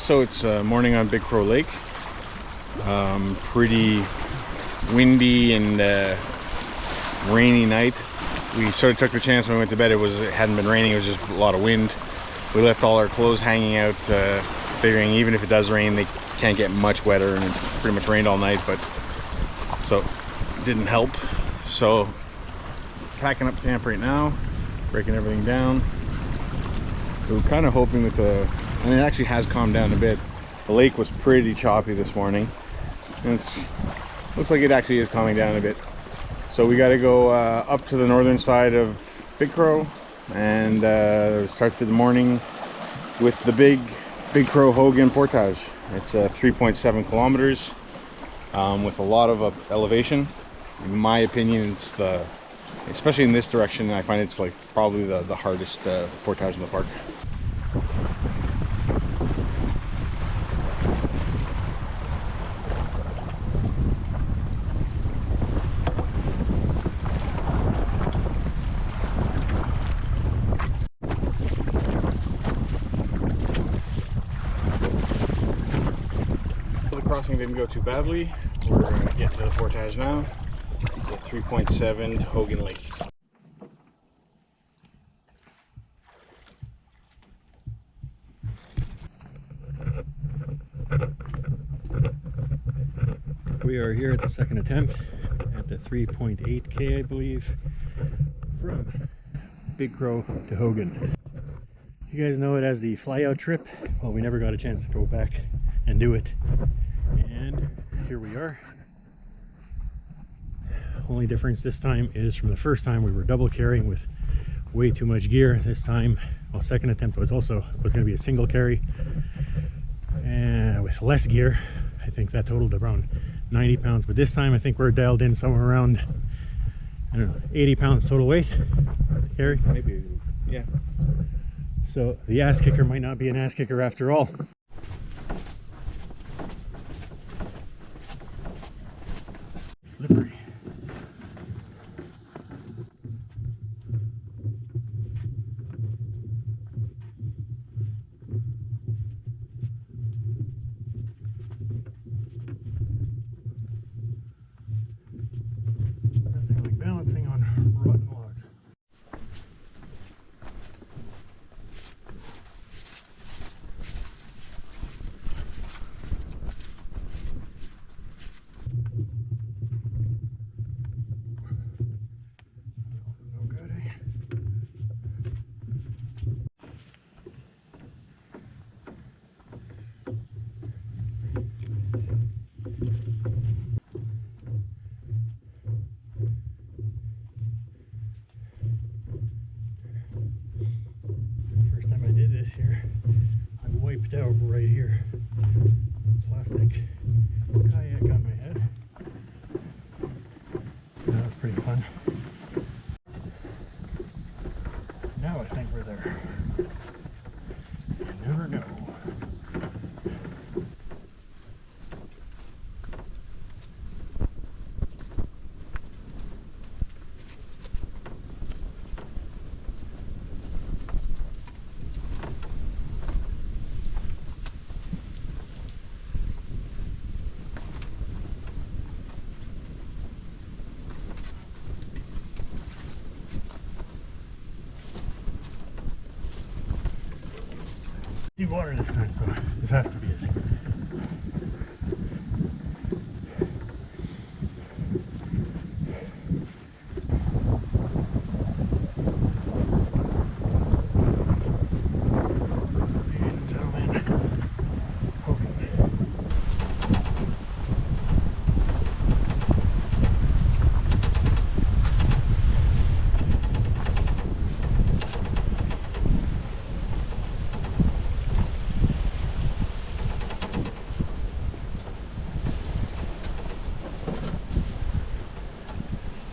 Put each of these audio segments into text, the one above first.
So it's morning on Big Crow Lake. Pretty windy and rainy night. We sort of took the chance when we went to bed. It hadn't been raining, it was just a lot of wind. We left all our clothes hanging out, figuring even if it does rain, they can't get much wetter, and it pretty much rained all night, but so it didn't help. So packing up camp right now, breaking everything down. We were kind of hoping that and it actually has calmed down a bit. The lake was pretty choppy this morning, and looks like it actually is calming down a bit. So we got to go up to the northern side of Big Crow and start the morning with the Big Crow Hogan portage. It's 3.7 kilometers with a lot of elevation. In my opinion, it's especially in this direction, I find it's like probably the hardest portage in the park. The crossing didn't go too badly. We're getting to the portage now. The 3.7 Hogan Lake. We are here at the second attempt at the 3.8K, I believe, from Big Crow to Hogan. You guys know it as the fly-out trip. Well, we never got a chance to go back and do it, and here we are. Only difference this time is from the first time we were double carrying with way too much gear. This time, well, second attempt was going to be a single carry and with less gear. I think that totaled around 90 pounds, but this time I think we're dialed in somewhere around, I don't know, 80 pounds total weight to carry. Maybe, yeah. So the ass kicker might not be an ass kicker after all. Slippery. Nothing like balancing on rotten logs. No good, eh? First time I did this here, I wiped out right here. Plastic kayak on my head. That was pretty fun. Now I think we're there. You never know. Deep water this time, so this has to be it. Ladies and gentlemen, Hogan.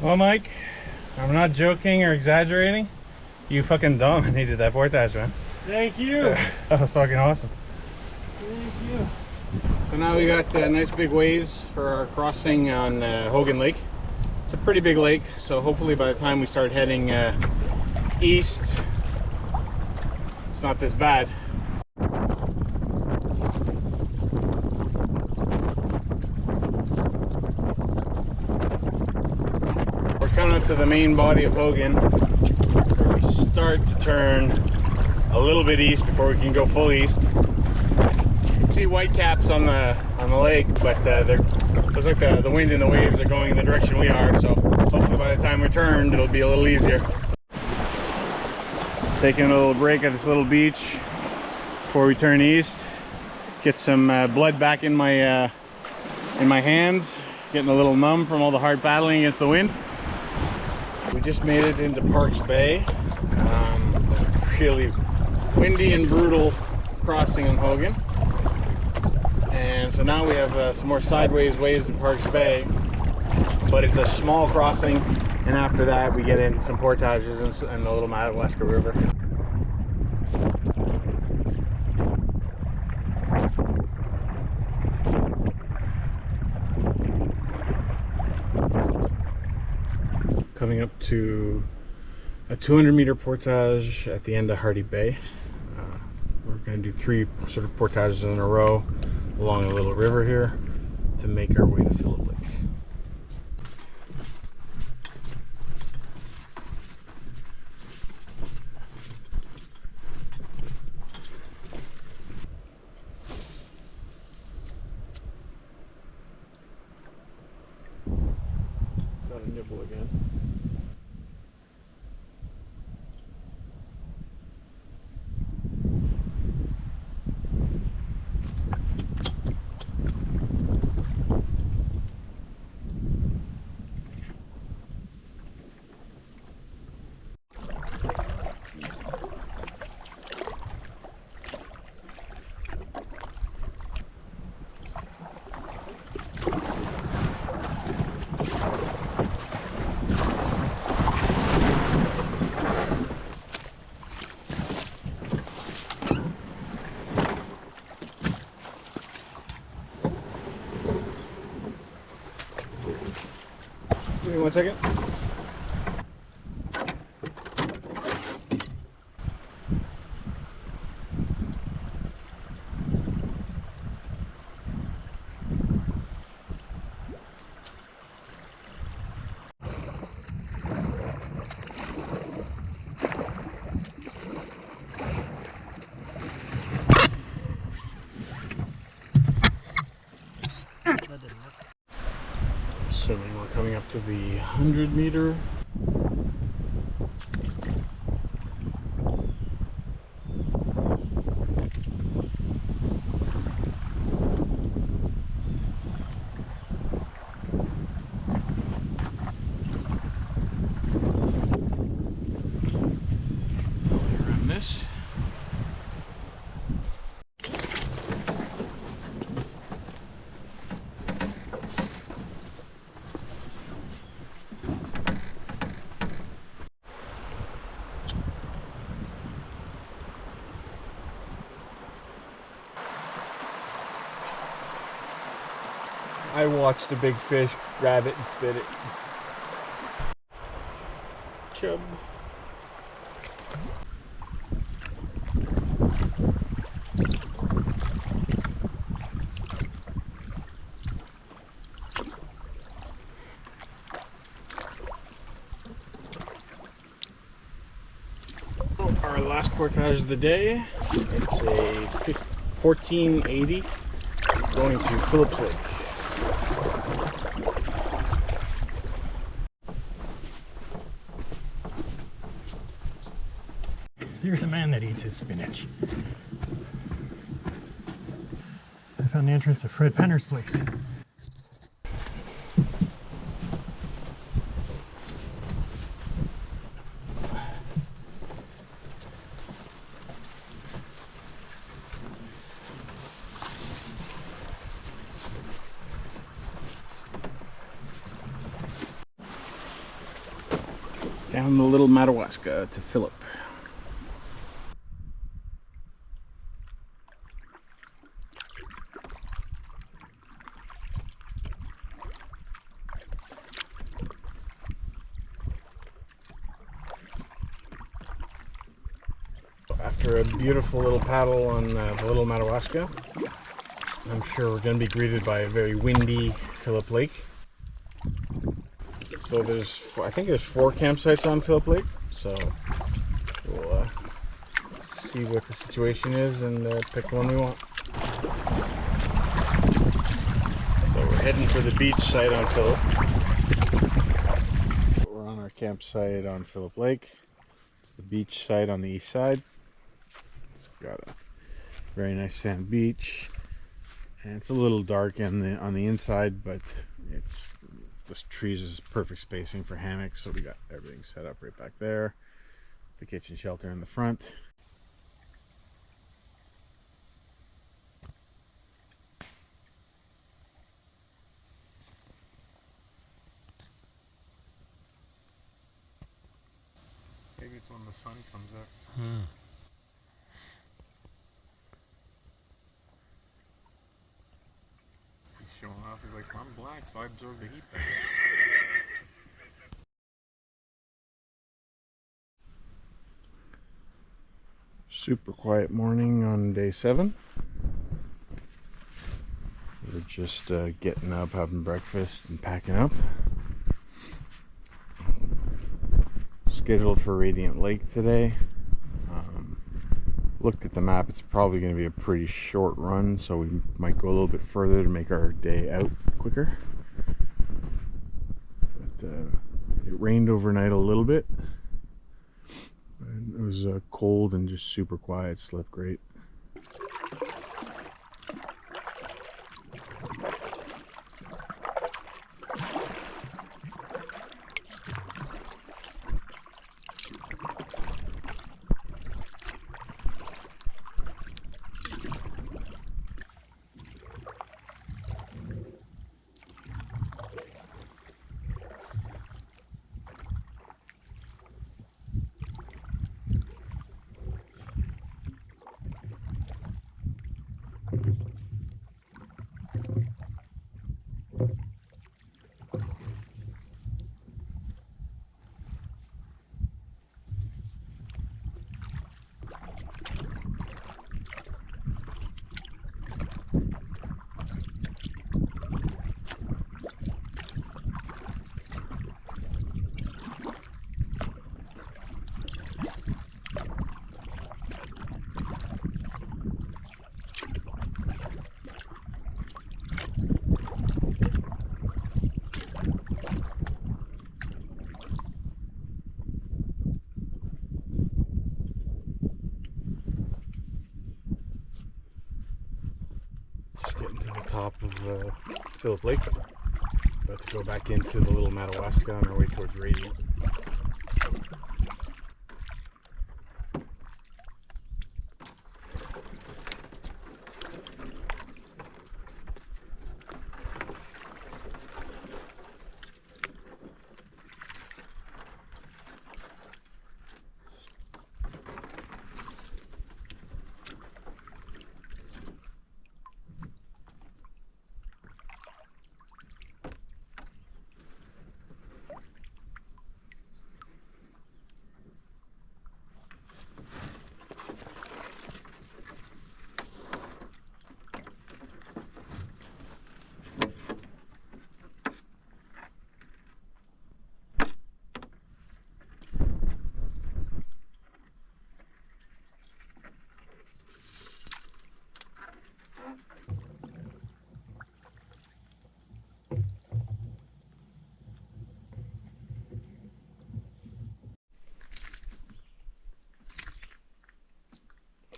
Well, Mike, I'm not joking or exaggerating. You fucking dominated that portage, man. Thank you. That was fucking awesome. Thank you. So now we got nice big waves for our crossing on Hogan Lake. It's a pretty big lake, so hopefully by the time we start heading east, it's not this bad. onto the main body of Hogan, where we start to turn a little bit east before we can go full east. You can see white caps on the lake, but looks like the wind and the waves are going in the direction we are, so hopefully by the time we turned it'll be a little easier. Taking a little break at this little beach before we turn east. Get some blood back in my hands. Getting a little numb from all the hard paddling against the wind. We just made it into Parks Bay. Really windy and brutal crossing on Hogan. And so now we have some more sideways waves in Parks Bay, but it's a small crossing, and after that we get into some portages and the little Madawaska River. Coming up to a 200-meter portage at the end of Hardy Bay. We're going to do 3 sort of portages in a row along a little river here to make our way to Phillip Lake. Got a nibble again. Give me 1 second. Assuming we're coming up to the 100-meter. Around this. I watched a big fish grab it and spit it. Chub. Our last portage of the day. It's a 1480 going to Phillips Lake. Here's a man that eats his spinach. I found the entrance to Fred Penner's place. Down the little Madawaska to Phillip. After a beautiful little paddle on the little Madawaska, I'm sure we're going to be greeted by a very windy Phillip Lake. So I think there's 4 campsites on Phillip Lake. So we'll see what the situation is and pick the one we want. So we're heading for the beach site on Phillip. We're on our campsite on Phillip Lake. It's the beach site on the east side. It's got a very nice sand beach, and it's a little dark on the inside, but it's this trees is perfect spacing for hammocks. So we got everything set up right back there. The kitchen shelter in the front. Maybe it's when the sun comes up. He's showing off. He's like, I'm black, so I absorb the heat better. Super quiet morning on day 7. We're just getting up, having breakfast, and packing up. Scheduled for Radiant Lake today. Looked at the map, it's probably going to be a pretty short run, so we might go a little bit further to make our day out quicker. But it rained overnight a little bit, and it was cold and just super quiet. Slept great. Getting to the top of Phillip Lake. About to go back into the little Madawaska on our way towards Radiant.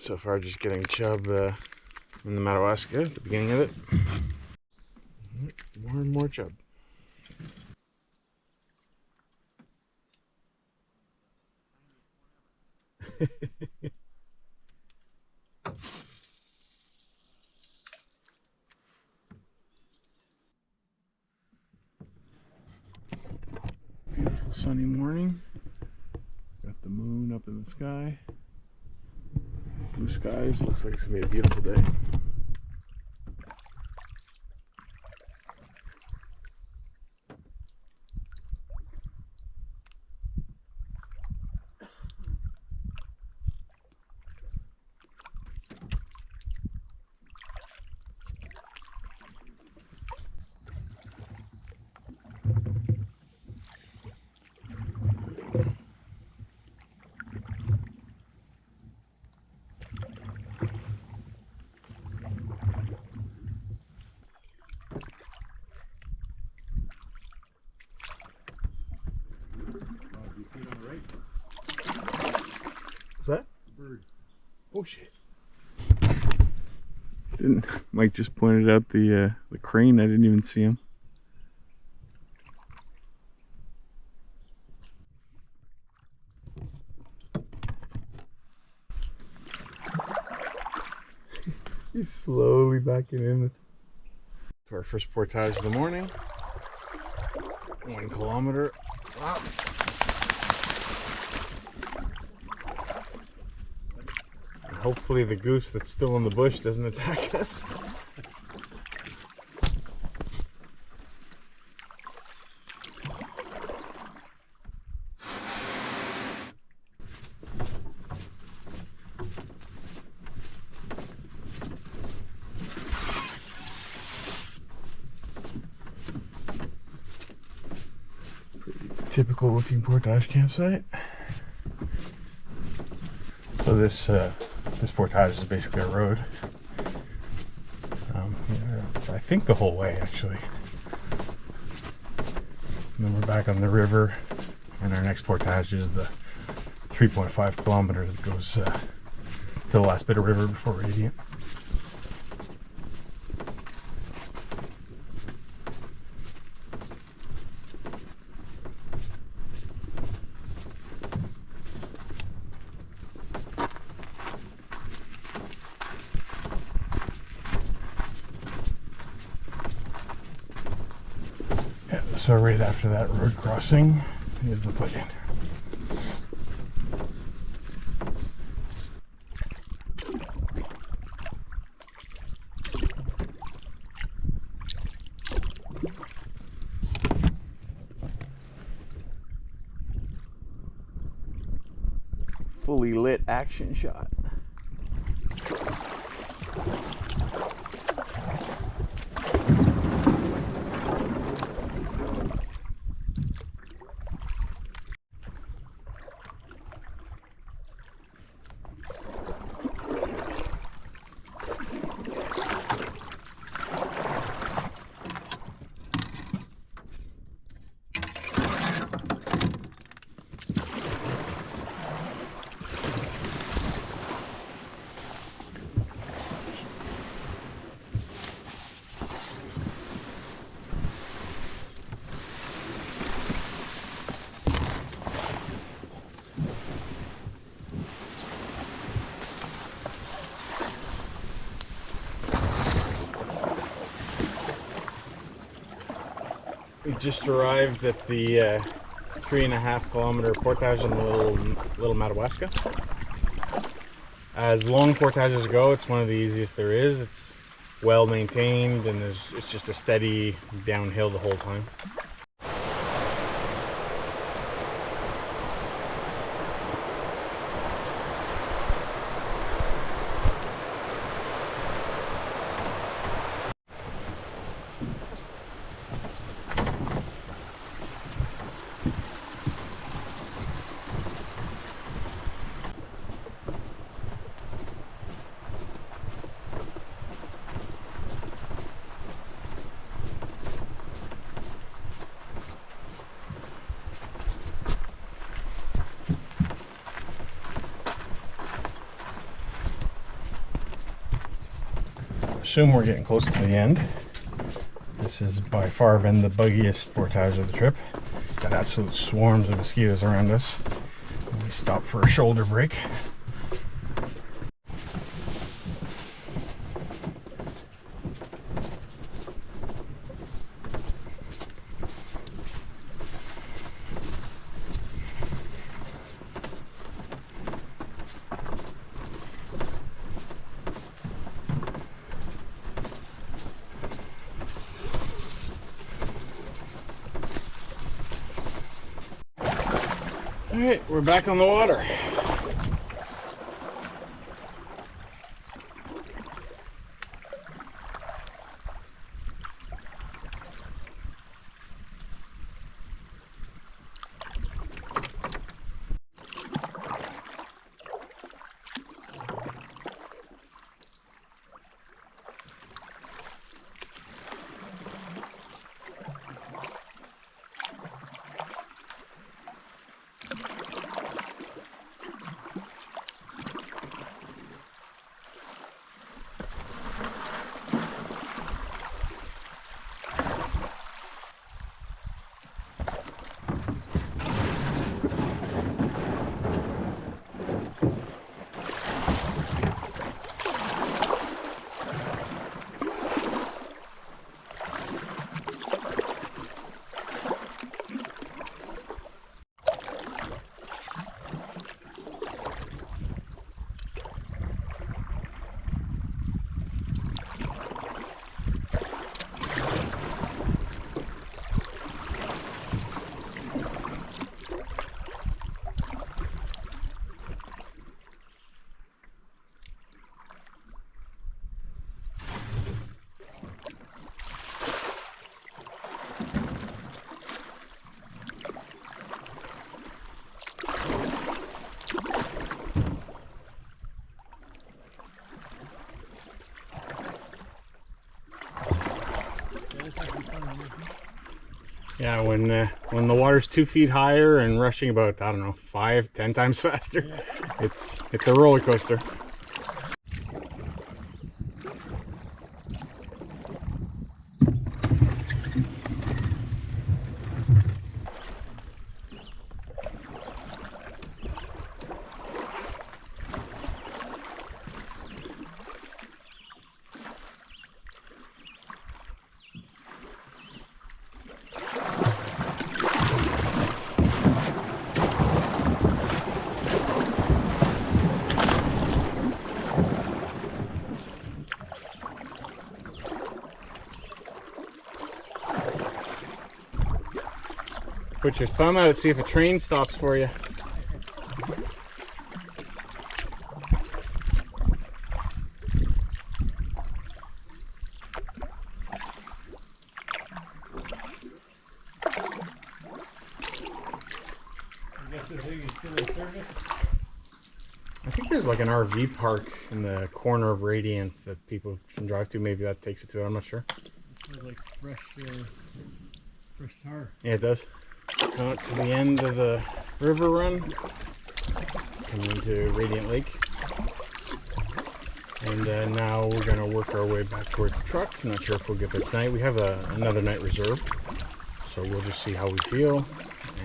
So far, just getting chub in the Madawaska at the beginning of it. More and more chub. Beautiful sunny morning. Got the moon up in the sky. Blue skies. Looks like it's gonna be a beautiful day. What's that? Bird. Oh shit. Didn't Mike just pointed out the crane? I didn't even see him. He's slowly backing in. To our first portage of the morning. 1 kilometer. Wow. Hopefully the goose that's still in the bush doesn't attack us. Pretty typical looking portage campsite. So this portage is basically a road. I think the whole way actually. And then we're back on the river, and our next portage is the 3.5 kilometers that goes to the last bit of river before Radiant. So right after that road crossing is the put-in. Fully lit action shot. We just arrived at the 3.5 kilometer portage in little Madawaska. As long portages go, it's one of the easiest there is. It's well maintained, and it's just a steady downhill the whole time. Assume we're getting close to the end. This has by far been the buggiest portage of the trip. Got absolute swarms of mosquitoes around us. We stopped for a shoulder break. Alright, we're back on the water. Yeah, when the water's 2 feet higher and rushing about, I don't know, 5-10 times faster, Yeah. it's a roller coaster. Put your thumb out, see if a train stops for you. I guess the thing is still in service. I think there's like an RV park in the corner of Radiant that people can drive to. Maybe that takes it to it, I'm not sure. It smells like fresh tar. Yeah, it does. Come up to the end of the river run, coming into Radiant Lake. And now we're going to work our way back towards the truck. I'm not sure if we'll get there tonight. We have another night reserved, so we'll just see how we feel.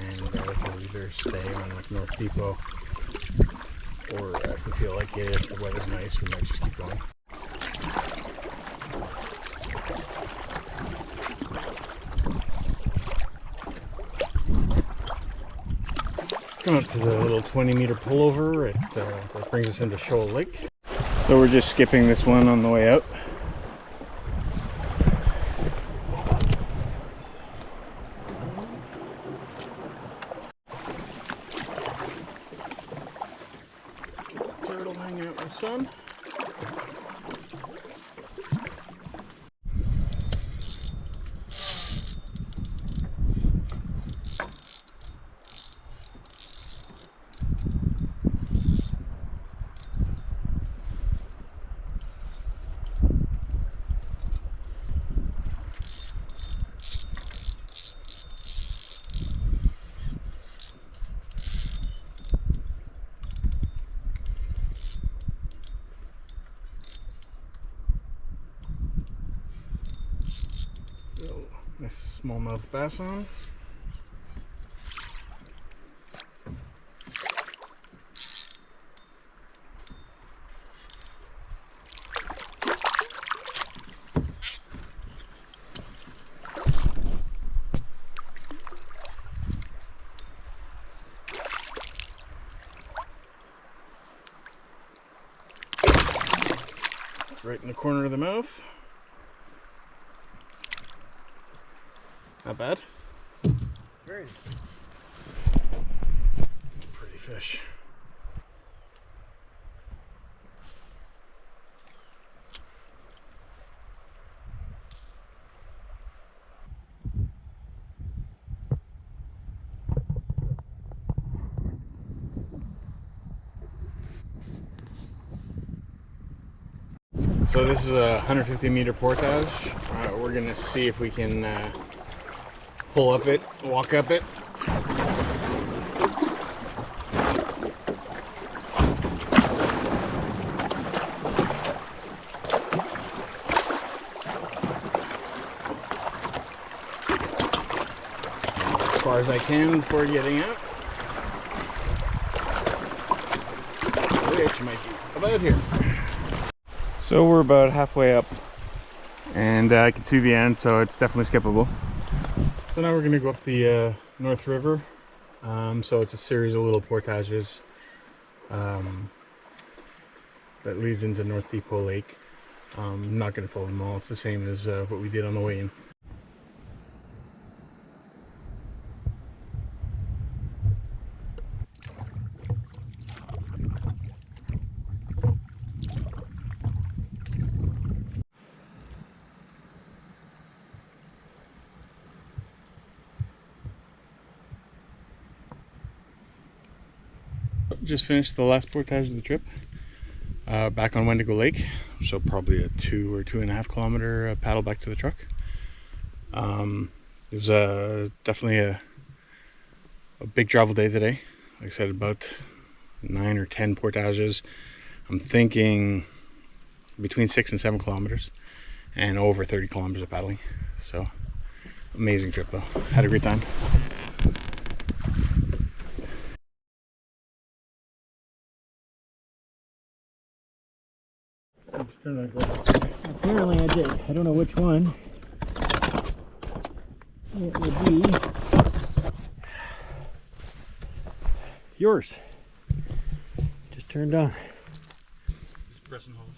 And we'll either stay on like North Depot, or if we feel like it, if the weather's nice, we might just keep going. Come up to the little 20-meter pullover. That brings us into Shoal Lake. So we're just skipping this one on the way out. Turtle hanging out in the sun. Nice smallmouth bass on. Right in the corner of the mouth. Not bad. Very Pretty fish. So this is a 150-meter portage. We're gonna see if we can pull up it, walk up it. As far as I can before getting out. Which might be about here. So we're about halfway up, and I can see the end, so it's definitely skippable. So now we're going to go up the North River. So it's a series of little portages that leads into North Depot Lake. I'm not going to film them all. It's the same as what we did on the way in. Just finished the last portage of the trip, back on Wendigo Lake, so probably a 2 or 2.5 kilometer paddle back to the truck. It was definitely a big travel day today. Like I said, about 9 or 10 portages. I'm thinking between 6 and 7 kilometers and over 30 kilometers of paddling. So amazing trip though. Had a great time. Apparently I did. I don't know which one it would be. Yours. Just turned on. Just press and hold.